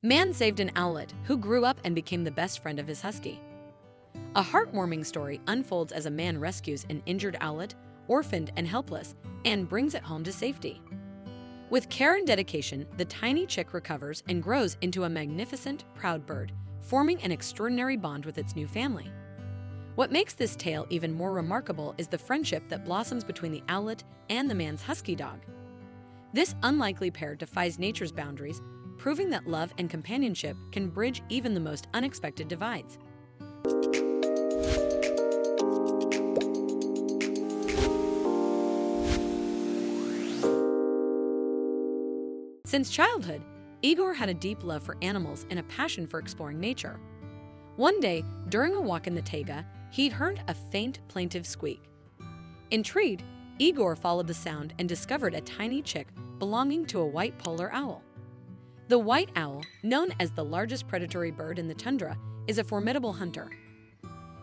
Man saved an owlet who grew up and became the best friend of his husky. A heartwarming story unfolds as a man rescues an injured owlet, orphaned and helpless, and brings it home to safety. With care and dedication, the tiny chick recovers and grows into a magnificent, proud bird, forming an extraordinary bond with its new family. What makes this tale even more remarkable is the friendship that blossoms between the owlet and the man's husky dog. This unlikely pair defies nature's boundaries, proving that love and companionship can bridge even the most unexpected divides. Since childhood, Igor had a deep love for animals and a passion for exploring nature. One day, during a walk in the taiga, he'd heard a faint, plaintive squeak. Intrigued, Igor followed the sound and discovered a tiny chick belonging to a white polar owl. The white owl, known as the largest predatory bird in the tundra, is a formidable hunter.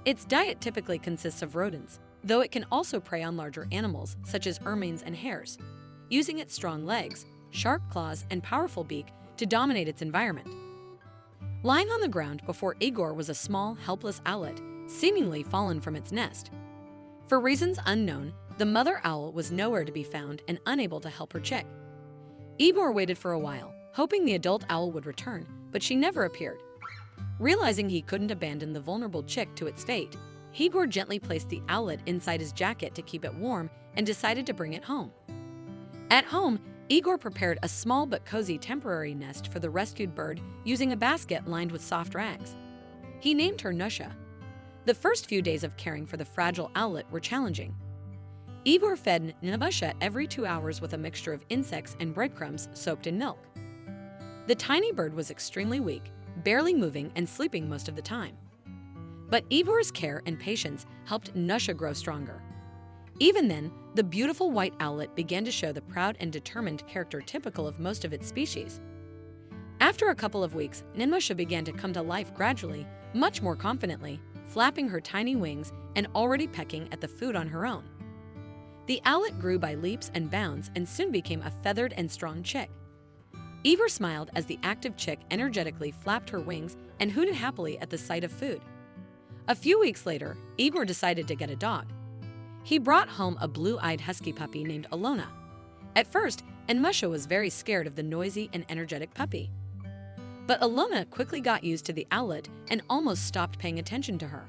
Its diet typically consists of rodents, though it can also prey on larger animals such as ermines and hares, using its strong legs, sharp claws, and powerful beak to dominate its environment. Lying on the ground before Igor was a small, helpless owlet, seemingly fallen from its nest. For reasons unknown, the mother owl was nowhere to be found and unable to help her chick. Igor waited for a while, hoping the adult owl would return, but she never appeared. Realizing he couldn't abandon the vulnerable chick to its fate, Igor gently placed the owlet inside his jacket to keep it warm and decided to bring it home. At home, Igor prepared a small but cozy temporary nest for the rescued bird using a basket lined with soft rags. He named her Nusha. The first few days of caring for the fragile owlet were challenging. Igor fed Nusha every 2 hours with a mixture of insects and breadcrumbs soaked in milk. The tiny bird was extremely weak, barely moving and sleeping most of the time. But Igor's care and patience helped Nusha grow stronger. Even then, the beautiful white owlet began to show the proud and determined character typical of most of its species. After a couple of weeks, Nusha began to come to life gradually, much more confidently, flapping her tiny wings and already pecking at the food on her own. The owlet grew by leaps and bounds and soon became a feathered and strong chick. Igor smiled as the active chick energetically flapped her wings and hooted happily at the sight of food. A few weeks later, Igor decided to get a dog. He brought home a blue-eyed husky puppy named Alona. At first, Nusha was very scared of the noisy and energetic puppy. But Alona quickly got used to the owlet and almost stopped paying attention to her.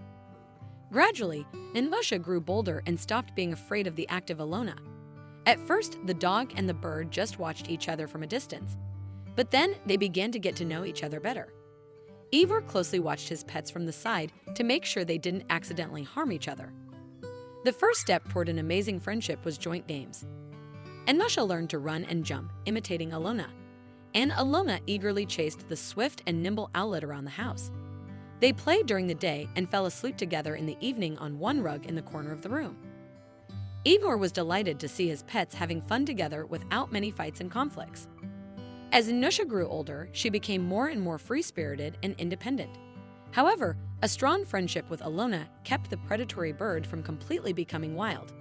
Gradually, Nusha grew bolder and stopped being afraid of the active Alona. At first, the dog and the bird just watched each other from a distance. But then they began to get to know each other better. Igor closely watched his pets from the side to make sure they didn't accidentally harm each other. The first step toward an amazing friendship was joint games. Nusha learned to run and jump, imitating Alona, and Alona eagerly chased the swift and nimble owlet around the house. They played during the day and fell asleep together in the evening on one rug in the corner of the room. Igor was delighted to see his pets having fun together without many fights and conflicts. As Nusha grew older, she became more and more free-spirited and independent. However, a strong friendship with Alona kept the predatory bird from completely becoming wild.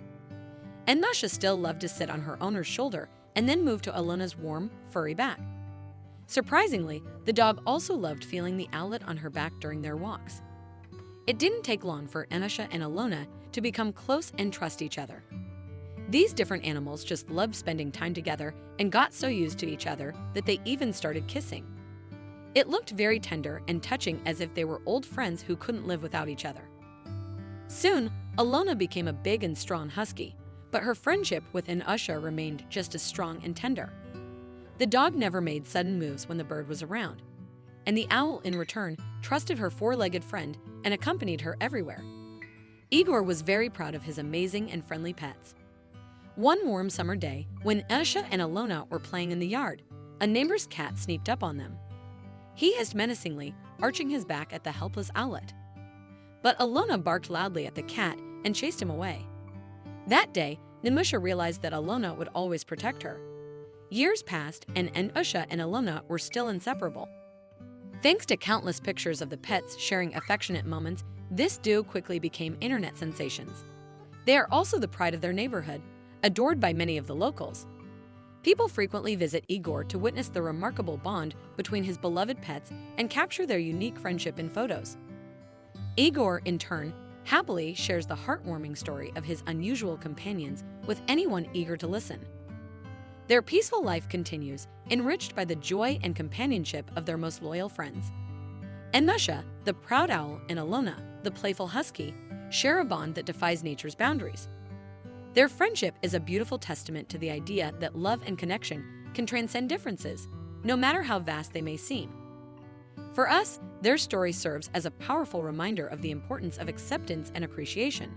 Nusha still loved to sit on her owner's shoulder and then move to Alona's warm, furry back. Surprisingly, the dog also loved feeling the owlet on her back during their walks. It didn't take long for Nusha and Alona to become close and trust each other. These different animals just loved spending time together and got so used to each other that they even started kissing. It looked very tender and touching, as if they were old friends who couldn't live without each other. Soon, Alona became a big and strong husky, but her friendship with Nusha remained just as strong and tender. The dog never made sudden moves when the bird was around, and the owl, in return, trusted her four-legged friend and accompanied her everywhere. Igor was very proud of his amazing and friendly pets. One warm summer day, when Nusha and Alona were playing in the yard, a neighbor's cat sneaked up on them. He hissed menacingly, arching his back at the helpless owlet. But Alona barked loudly at the cat and chased him away. That day, Nusha realized that Alona would always protect her. Years passed, and Nusha and Alona were still inseparable. Thanks to countless pictures of the pets sharing affectionate moments, this duo quickly became internet sensations. They are also the pride of their neighborhood, adored by many of the locals. People frequently visit Igor to witness the remarkable bond between his beloved pets and capture their unique friendship in photos. Igor, in turn, happily shares the heartwarming story of his unusual companions with anyone eager to listen. Their peaceful life continues, enriched by the joy and companionship of their most loyal friends. Nusha, the proud owl, and Alona, the playful husky, share a bond that defies nature's boundaries. Their friendship is a beautiful testament to the idea that love and connection can transcend differences, no matter how vast they may seem. For us, their story serves as a powerful reminder of the importance of acceptance and appreciation.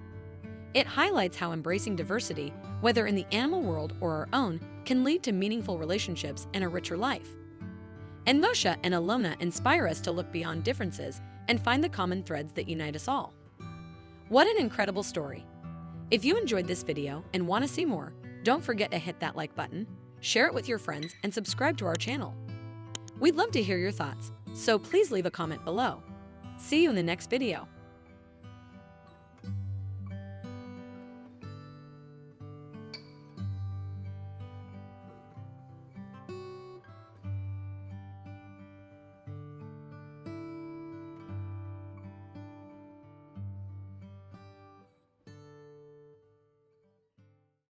It highlights how embracing diversity, whether in the animal world or our own, can lead to meaningful relationships and a richer life. Nusha and Alona inspire us to look beyond differences and find the common threads that unite us all. What an incredible story! If you enjoyed this video and want to see more, don't forget to hit that like button, share it with your friends, and subscribe to our channel. We'd love to hear your thoughts, so please leave a comment below. See you in the next video.